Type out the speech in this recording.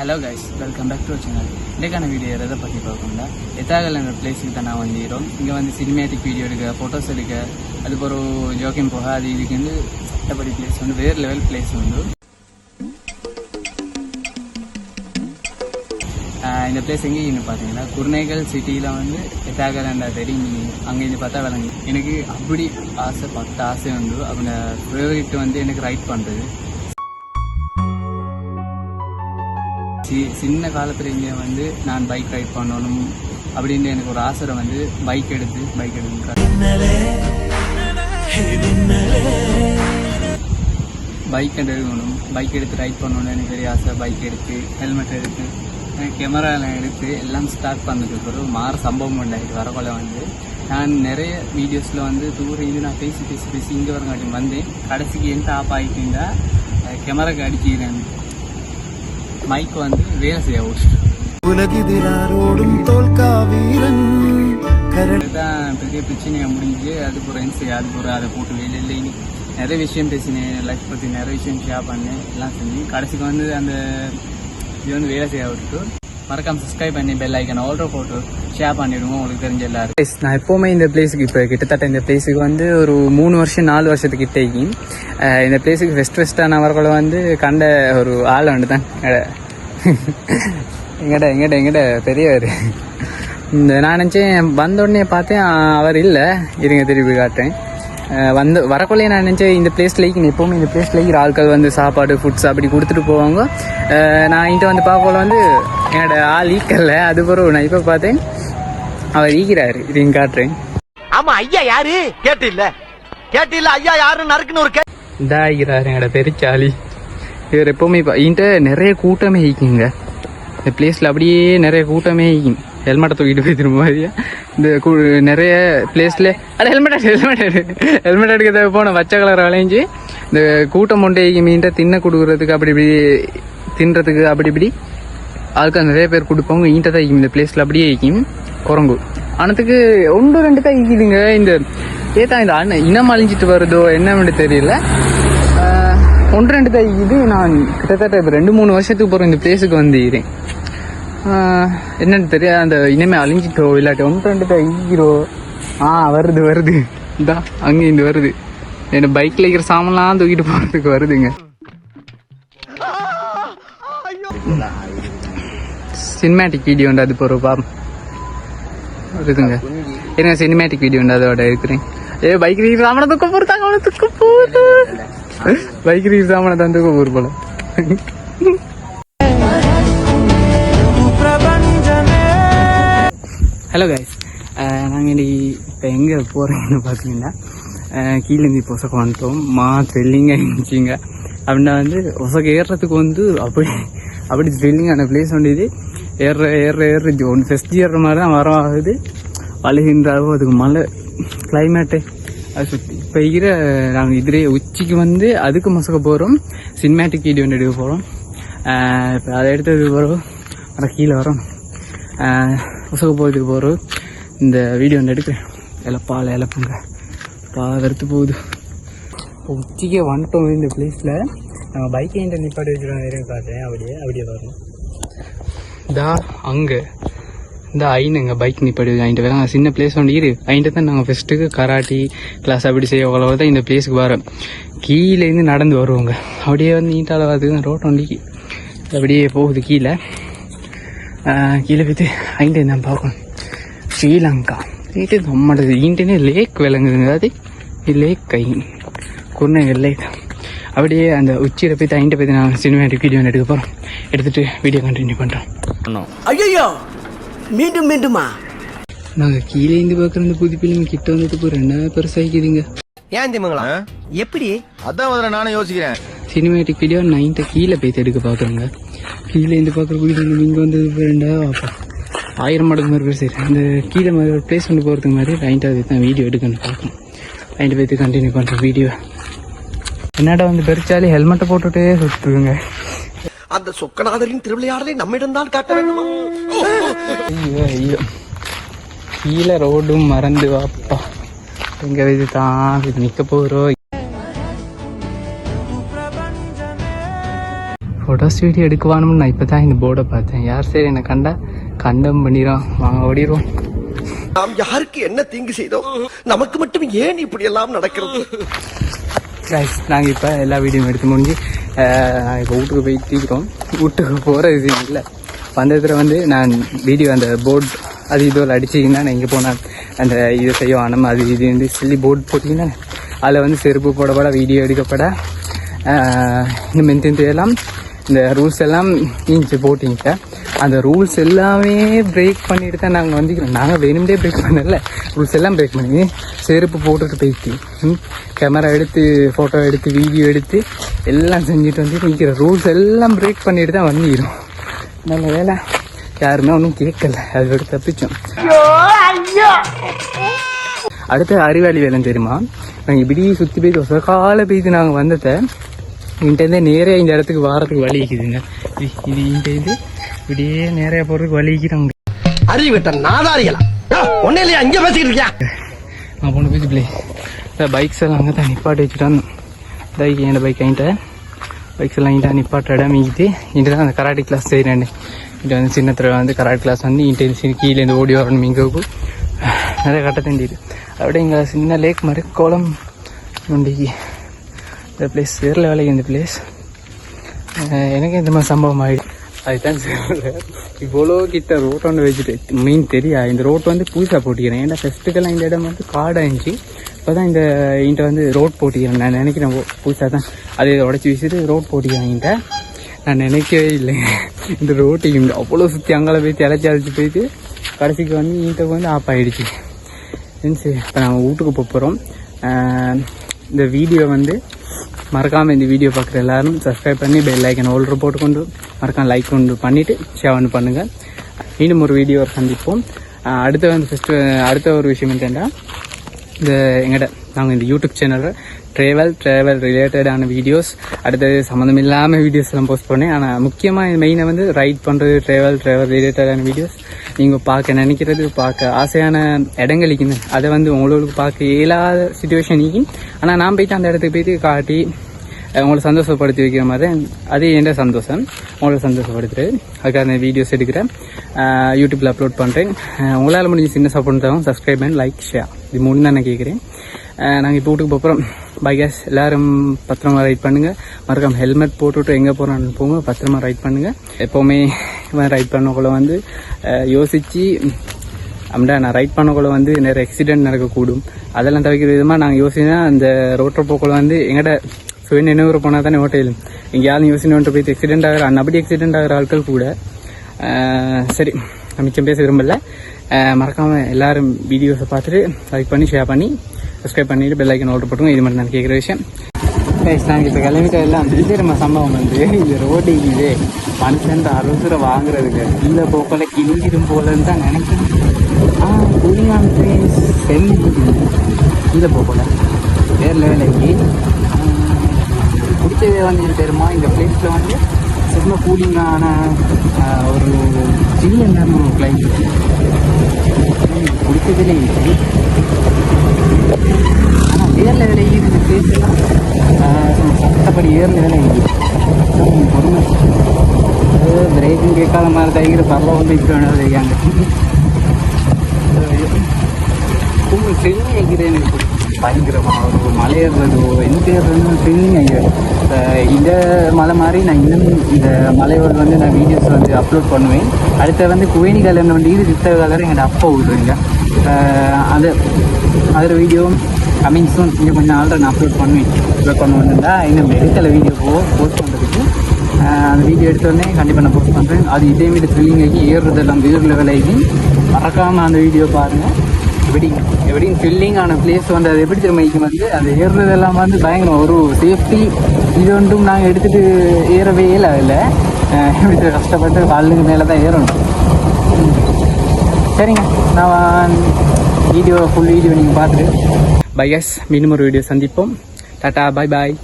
Hello guys, welcome back to channel. இன்றைக்கான video எதை பற்றி பார்க்கணும்னா எத்தாகல் என்ற பிளேஸுக்கு தான் நான் வந்துடுறோம். இங்கே வந்து சினிமேட்டிக் வீடியோ எடுக்க, ஃபோட்டோஸ் எடுக்க, அதுக்கு ஒரு ஜோக்கிங் போக, அது இதுக்கு வந்து சட்டப்படி பிளேஸ் வந்து வேறு லெவல் பிளேஸ் உண்டு. இந்த பிளேஸ் எங்கேன்னு பார்த்தீங்கன்னா குர்நேகல் சிட்டியில் வந்து எத்தாகல் என்ற தெரியும். அங்கேருந்து பார்த்தா விளங்கு. எனக்கு அப்படி ஆசை, 10 ஆசை உண்டு. அப்படி ஃபேவரட் வந்து எனக்கு ரைட் பண்ணுறது. சின்ன காலத்துலேருந்தே வந்து நான் பைக் ரைட் பண்ணணும் அப்படின்னு எனக்கு ஒரு ஆசை வந்து பைக் எடுத்து பைக் எடுக்கணும், பைக் எடுத்து ரைட் பண்ணணும்னு எனக்கு பெரிய ஆசை. பைக் எடுத்து ஹெல்மெட் எடுத்து கேமராலாம் எடுத்து எல்லாம் ஸ்டார்ட் பண்ணதுக்கு பிறகு மாற சம்பவம் உண்டாயிட்டு வரக்குள்ள வந்து நான் நிறைய வீடியோஸில் வந்து தூரம் இது நான் பேசி இங்கே வரங்காட்டி வந்தேன். கடைசிக்கு எந்த ஆப் ஆகிட்டீங்கன்னா கேமராக்கு அடிச்சுக்கிறேன், மைக் வந்து வேலை செய்ய தான் பெரிய பிரச்சனையா முடிஞ்சு. அது போகிற அதை போட்டு வேலை இல்லை. நிறைய விஷயம் பேசினேன், லைஃப் பற்றி நிறைய விஷயம் ஷேர் பண்ணேன், எல்லாம் செஞ்சு கடைசிக்கு வந்து அந்த இது வந்து வேலை செய்ய விட்டுட்டு மறக்காம சப்ஸ்கிரைப் பண்ணி பெல் ஐக்கன் ஆல்ரெடி போட்டு ஷேர் பண்ணிவிடுவோம் உங்களுக்கு தெரிஞ்ச எல்லாரும். நான் எப்போவுமே இந்த பிளேஸுக்கு இப்போ கிட்டத்தட்ட இந்த பிளேஸுக்கு வந்து ஒரு 3 வருஷம் 4 வருஷத்துக்கிட்டேக்கு இந்த பிளேஸுக்கு ஃபெஸ்ட்டாக நான் வரக்குள்ள வந்து கண்ட ஒரு ஆள் வந்து தான் எங்கிட்ட பெரியவர். இந்த நான் நினச்சேன் வந்த உடனே பார்த்தேன் அவர் இல்லை, இருங்க திருப்பி காட்டுறேன். வரக்குள்ளே நான் நினச்சேன் இந்த பிளேஸில் எப்போவுமே இந்த பிளேஸில் இருக்கிற ஆட்கள் வந்து சாப்பாடு ஃபுட்ஸ் அப்படி கொடுத்துட்டு போவாங்க. நான் இன்ட்டு வந்து பார்க்கல வந்து என்னோட ஆள் ஈக்கல. அது பிறகு நான் இப்போ பார்த்தேன் அவர் ஈக்கிறாரு, இதுங்க காட்டுறேன். ஆமா ஐயா யாரு கேட்டில்ல ஐயா யாரு நறுக்குன்னு ஒரு இதா ஈக்கிறாரு என்னோட பெருச்சாளி. இவர் எப்போவுமே இன்ட்டு நிறைய கூட்டமே ஈக்குங்க இந்த பிளேஸில், அப்படியே நிறைய கூட்டமே ஈக்கும். ஹெல்மெட்டை தூக்கிட்டு போய் திரும்ப மாதிரியா இந்த நிறைய பிளேஸில் அது ஹெல்மெட் எடுக்க போன பச்சை கலர் விளைஞ்சி இந்த கூட்டம் கொண்டே மீன்ட்ட தின்ன கொடுக்குறதுக்கு அப்படி இப்படி தின்றதுக்கு அப்படி இப்படி அதுக்கு நிறைய பேர் கொடுப்பாங்க. ஈன்ட்ட தான் ஈக்கும் இந்த பிளேஸில், அப்படியே ஈக்கும் குரங்கு. ஆனதுக்கு 1-2 தான் ஈக்குதுங்க. இந்த ஏதான் இந்த இனம் அழிஞ்சிட்டு வருதோ என்னன்னு தெரியல. 1-2 தான் ஈக்குது. நான் கிட்டத்தட்ட இப்போ 2-3 வருஷத்துக்கு போகிறோம் இந்த பிளேஸுக்கு வந்துக்கிறேன். என்னன்னு தெரியாது, அந்த இனிமே அழிஞ்சிட்டோ இல்லாட்டி 1-2 தான் ஈரோ. வருது இந்தா அங்கே இந்த வருது. என்ன பைக்கில் இருக்கிற சாமான்லாம் தூக்கிட்டு போகிறதுக்கு வருதுங்க. சினிமேட்டிக் வீடியோ உண்டு, அது போகிற பாப்போம் இருக்குங்க. என்ன சினிமேட்டிக் வீடியோ உண்டு, அதோட இருக்கிறேன். பைக் ரீர் சாமான தூக்க போகிறதாங்க, அவனை தூக்க போகுது. பைக் ரீர் சாமான தான் தூக்க போகிற போல. ஹலோ கைஸ், நாங்கள் இன்னைக்கு இப்போ எங்கே போகிறீங்கன்னு பார்த்தீங்கன்னா கீழேருந்து இப்போ ஒசக்க வந்துட்டோம். த்ரில்லிங்காக இருந்துச்சுங்க. அப்படின்னா வந்து ஒசக்க ஏறுறதுக்கு வந்து அப்படி த்ரில்லிங்கான பிளேஸ் ஒன்று. இது ஏற ஒன்று ஃபெஸ்ட் ஏறுற மாதிரி தான் வர ஆகுது. வளைகின்றாலும் அதுக்கு மழை கிளைமேட்டு அது சுற்றி இப்போ இருக்கிற நாங்கள் இதுலேயே உச்சிக்கு வந்து அதுக்கு மொசக்க போகிறோம். சினிமேட்டிக் வீடியோ ஒன்று எடுக்க போகிறோம். இப்போ அதை எடுத்ததுக்கு போகிறோம், அதை கீழே வரோம். உசக போகிறதுக்கு போகிறோம். இந்த வீடியோ ஒன்று எடுக்கிறேன். இழப்புங்க வெறுத்து போகுது. உச்சிக்கே வந்துட்டோம். இந்த பிளேஸில் நம்ம பைக்கை நிப்பாட்டி வச்சுருவோம். வேறு காட்டுறேன். அப்படியே வரணும். இதா அங்கே இந்த ஐனுங்க பைக் நிப்பாடி வாங்கிட்டு வேற சின்ன பிளேஸ் ஒன்று இரு. வாங்கிட்டு தான் நாங்கள் ஃபஸ்ட்டுக்கு கராட்டி கிளாஸ் அப்படி செய்ய அவ்வளோ தான் இந்த பிளேஸுக்கு வரோம். கீழேருந்து நடந்து வருவோங்க. அப்படியே வந்து நீட்டால் வரதுக்கு ரோட் வண்டிக்கு அப்படியே போகுது. கீழே போய்ட்டு ஐண்டே நான் பார்க்கணும். ஸ்ரீலங்கா இது நம்மளது ஈண்டனே லேக் விளங்குதுங்க. அது லேக் கை குர்நேகல் லேக். அப்படியே அந்த உச்சியில் போய்ட்டு ஐண்டை போய்ட்டு நான் சினிமேட்டிக் வீடியோ எடுக்க போகிறோம். எடுத்துகிட்டு வீடியோ கண்டினியூ பண்ணுறோம். ஐயோ மீண்டுமா நாங்கள் கீழே இருந்து பார்க்குற இந்த புது பிள்ளைங்க கிட்ட வந்துட்டு போய் 2 பெருசாகிக்குதுங்க. ஏன் திமுங்களா எப்படி அதான் நானும் யோசிக்கிறேன். சினிமேட்டிக் வீடியோ 9 கீழே போய்ட்டு எடுக்க பார்க்குறோங்க. கீழே இருந்து பார்க்குற வீடியோ இங்கே வந்து 1000 மடங்கு மாதிரி பேர் சரி. அந்த கீழே மாதிரி ஒரு பிளேஸ் கொண்டு போகிறதுக்கு மாதிரி 9வது தான் வீடியோ எடுக்கணும் பார்க்கணும். 9 போய்ட்டு கண்டினியூ பண்ணுறோம் வீடியோ. என்னடா வந்து பெருச்சாலி ஹெல்மெட்டை போட்டுகிட்டே சுற்றுங்க. அந்த சொக்கநாதரின் திருவிளையாடலை நம்மிடம் தான் காட்ட வேண்டும். ஐயோ கீழே ரோடும் மறந்து வாப்பா. எங்கே இது தான் இது நிற்க போகிறோம். ஃபோட்டோஸ் வீடியோ எடுக்குவானும்னு நான் இப்போ தான் இந்த போர்டை பார்த்தேன். யார் சரி என்னை கண்டா கண்டம் பண்ணிடுவோம், வாங்க ஓடிடுவோம். நாம் யாருக்கு என்ன தீங்கு செய்தோம்? நமக்கு மட்டும் ஏன் இப்படி எல்லாம் நடக்கிறது? நாங்கள் இப்போ எல்லா வீடியோவும் எடுத்து முடிஞ்சு இப்போ வீட்டுக்கு போயிட்டுருக்கோம். வீட்டுக்கு போகிற விஷயம் இல்லை, வந்ததில் வந்து நான் வீடியோ அந்த போர்டு அது இதுவில் அடிச்சிங்கன்னா நான் இங்கே போனேன் அந்த இதை செய்வானம் அது இது வந்து சொல்லி போர்டு போட்டிங்கன்னா அதில் வந்து செருப்பு போடப்பட வீடியோ எடுக்கப்பட இன்னும் மென்தெந்து எல்லாம் இந்த ரூல்ஸ் எல்லாம் இஞ்சி போட்டிங்க. அந்த ரூல்ஸ் எல்லாமே பிரேக் பண்ணிட்டு தான் நாங்கள் வந்துக்கிறோம். நாங்கள் வேணும்டே பிரேக் பண்ணல, ரூல்ஸ் எல்லாம் பிரேக் பண்ணி செருப்பு போட்டுட்டு போயிட்டு கேமரா எடுத்து ஃபோட்டோ எடுத்து வீடியோ எடுத்து எல்லாம் செஞ்சுட்டு வந்து நிற்கிற ரூல்ஸ் எல்லாம் பிரேக் பண்ணிட்டு தான் வந்துக்கிறோம். நல்ல வேலை யாருமே ஒன்றும் கேட்கல, அதோட தப்பிச்சோம். அடுத்த அறிவாளி வேலைன்னு தெரியுமா, நாங்கள் இப்படி சுற்றி போய் ஒரு காலை போய்த்து நாங்கள் வந்ததை இங்கிட்டேருந்தே நேரே இந்த இடத்துக்கு வாரத்துக்கு வழி இருக்குதுங்க. இது இங்கிட்ட இப்படியே நேரையா போகிறதுக்கு வழி இருக்கிறாங்க. அறிவிட்ட நாதாரிகளா ஒன்னே இல்லையா இங்க பேசிக்கிட்டு இருக்கியா? நான் பொண்ணு போய் பிள்ளை பைக்ஸ் எல்லாம் அங்கே தான் நிப்பாட்டி வச்சுட்டான். பைக் என் பைக் வாங்கிட்ட பைக்ஸ் எல்லாம் இங்கிட்ட நிப்பாட்ட இடம் மீக்கிட்டு இங்கிட்ட தான் அந்த கராட்டி கிளாஸ் செய்கிறேன். இங்கிட்ட வந்து சின்னத்தில் வந்து கராட்டி கிளாஸ் வந்து இங்கிட்ட கீழேருந்து ஓடி வரணும். இங்கேக்கு நிறைய கட்ட தண்டிது. அப்படியே இங்கே சின்ன லேக் மாதிரி கோலம் நொண்டிக்கு இந்த பிளேஸ் வேறு வேலைக்கு இந்த பிளேஸ் எனக்கு இந்த மாதிரி சம்பவம் ஆகிடுது. அதுதான் இவ்வளோ கிட்ட ரோட் ஒன்று வச்சுட்டு மெயின் தெரியா இந்த ரோட் வந்து புதுசாக போட்டிக்கிறேன். ஏன்னா ஃபெஸ்ட்டுக்கெல்லாம் இந்த இடம் வந்து காடாக இருந்துச்சு, இப்போ தான் இந்த வந்து ரோட் போட்டிக்கிறேன். நான் நினைக்கிறேன் புதுசாக தான் அதை உடச்சி வீசிட்டு ரோட் போட்டிக்கிறாங்கிட்ட. நான் நினைக்கவே இல்லை இந்த ரோட்டு இந்த அவ்வளோ சுற்றி அங்கால போய் அழைச்சி போயிட்டு கடைசிக்கு வந்து இன்ட்டுக்கு வந்து ஆஃப் ஆகிடுச்சு. சரி, இப்போ நாங்கள் வீட்டுக்கு போகிறோம். இந்த வீடியோ வந்து மறக்காமல் இந்த வீடியோ பார்க்குற எல்லாரும் சப்ஸ்கிரைப் பண்ணி பெல் ஐக்கன் ஓல்டர் போட்டுக்கொண்டு மறக்காம லைக் கொண்டு பண்ணிவிட்டு ஷேர் ஒன்று பண்ணுங்கள். இன்னும் ஒரு வீடியோ சந்திப்போம். அடுத்த ஒரு விஷயம் என்னென்னா இந்த எங்கள்கிட்ட நாங்கள் இந்த யூடியூப் சேனலில் ட்ராவல் ரிலேட்டடான வீடியோஸ் அடுத்தது சம்மந்தம் இல்லாமல் வீடியோஸ் எல்லாம் போஸ்ட் பண்ணேன். ஆனால் முக்கியமாக மெயினாக வந்து ரைட் பண்ணுறது ட்ராவல் ரிலேட்டடான வீடியோஸ் நீங்கள் பார்க்க நினைக்கிறது பார்க்க ஆசையான இடங்களுக்கு அதை வந்து உங்களுக்கு பார்க்க இயலாத சுச்சுவேஷன் நீக்கி ஆனால் நான் போயிட்டு அந்த இடத்துக்கு போயிட்டு காட்டி உங்களை சந்தோஷப்படுத்தி வைக்கிற மாதிரி அது எந்த சந்தோஷம் உங்களை சந்தோஷப்படுத்துறது. அதுக்காக அந்த வீடியோஸ் எடுக்கிறேன், யூடியூப்பில் அப்லோட் பண்ணுறேன். உங்களால் முடிஞ்ச சின்ன சப்போர்ட் தரும், சப்ஸ்கிரைப் பண்ணி லைக் ஷேர் இது மூணு தான் நான் கேட்குறேன். நாங்கள் இப்போ வீட்டுக்கு போகிறோம். பை கேஸ் எல்லோரும் பத்திரமா ரைட் பண்ணுங்கள். மறக்காம ஹெல்மெட் போட்டுவிட்டு எங்கே போகிறான்னு போங்க, பத்திரமா ரைட் பண்ணுங்கள். எப்போவுமே ரைட் பண்ணக்குள்ள வந்து யோசித்து அப்படின்னா நான் ரைட் பண்ணக்குள்ள வந்து நிறைய ஆக்சிடென்ட் நடக்கக்கூடும். அதெல்லாம் தவிர்க்கிற விதமாக நாங்கள் யோசினா அந்த ரோட்டை போக்குள்ள வந்து எங்கள்கிட்ட சுய நினைவு போனால் தானே ஓட்டையிலும் எங்கேயாலும் யோசிச்சு போய் ஆக்சிடென்ட் ஆகிற அப்படி ஆக்சிடென்ட் ஆகிற ஆட்கள் கூட. சரி, நான் மிச்சம் பேச விரும்பல. மறக்காமல் எல்லோரும் வீடியோஸை பார்த்துட்டு லைக் பண்ணி ஷேர் பண்ணி சப்ஸ்கிரைப் பண்ணிவிட்டு பெல் ஐக்கன் ஓல்டர் போட்டுங்க. இது மாதிரி நான் கேட்குற விஷயம். நாங்கள் இப்போ கிளம்பிட்ட எல்லாம் திரும்ப சம்பவம் வந்து இந்த ரோடு இது மனுஷன் அறுசுரை வாங்குறதுக்கு இந்த போக்கில் கிழிஞ்சிடும் போலன்னு தான் நினைக்கிறேன். கூலிங்கான பிளேஸ் இந்த போக்கில் வேறு லெவலுக்கு பிடிச்சதே வந்து தெரியுமா இந்த பிளேஸில் வந்து ரொம்ப கூலிங்கான ஒரு சில்லுன்னு ஒரு கிளைமேட் பிடிச்சதுலே இருக்குது. ஆனால் வேறு லெவலில் இந்த பிளேஸ்லாம் சட்டப்படி ஏறு லெவலில் இருக்குது. பொறுமை பிரேக்கிங் கேட்காத மாதிரி தைக்கிற பரவாயில்ல வந்து இப்போ வேணாலும் தெரியாங்க ட்ரெயினிங் ஆகிக்கிறேன். எனக்கு பயங்கரமாக ஒரு மலை ஏறுறதோ எந்த ஏறுறதுன்னு ட்ரெயினிங் ஆகிடும். இந்த மலை மாதிரி நான் இன்னும் இந்த மலையோடு வந்து நான் வீடியோஸ் வந்து அப்லோட் பண்ணுவேன். அடுத்த வந்து குவேணி கலர் வந்து இது சித்த கலர் எங்கள் அப்பா விடுறீங்க. அதில் வீடியோ கமிங் சூன் இன்னும் கொஞ்சம் நாள் நான் அப்லோட் பண்ணுவேன்டா. இன்னும் எடுக்கலை வீடியோ போஸ்ட் பண்ணுறதுக்கு. அந்த வீடியோ எடுத்தோடனே கண்டிப்பாக நான் போஸ்ட் பண்ணுறேன். அது இதேமாரி த்ரில்லிங் ஆகி ஏறுறதெல்லாம் வேறு லெவல் ஆகி மறக்காமல் அந்த வீடியோ பாருங்கள். எப்படின்னு த்ரில்லிங்கான பிளேஸ் வந்து அது எப்படி திரும்பிக்கு வந்து அது ஏறுறதெல்லாம் வந்து பயங்கரம் ஒரு சேஃப்டி இது ஒன்றும் நாங்கள் எடுத்துகிட்டு ஏறவே இல்லை. எப்படி கஷ்டப்பட்டு காலுக்கு மேலே தான் ஏறணும். சரிங்க, நான் ஃபுல் வீடியோ நீங்கள் பார்த்துட்டு பை கேஸ் மீண்டும் ஒரு வீடியோ சந்திப்போம். டாட்டா, பாய் பாய்.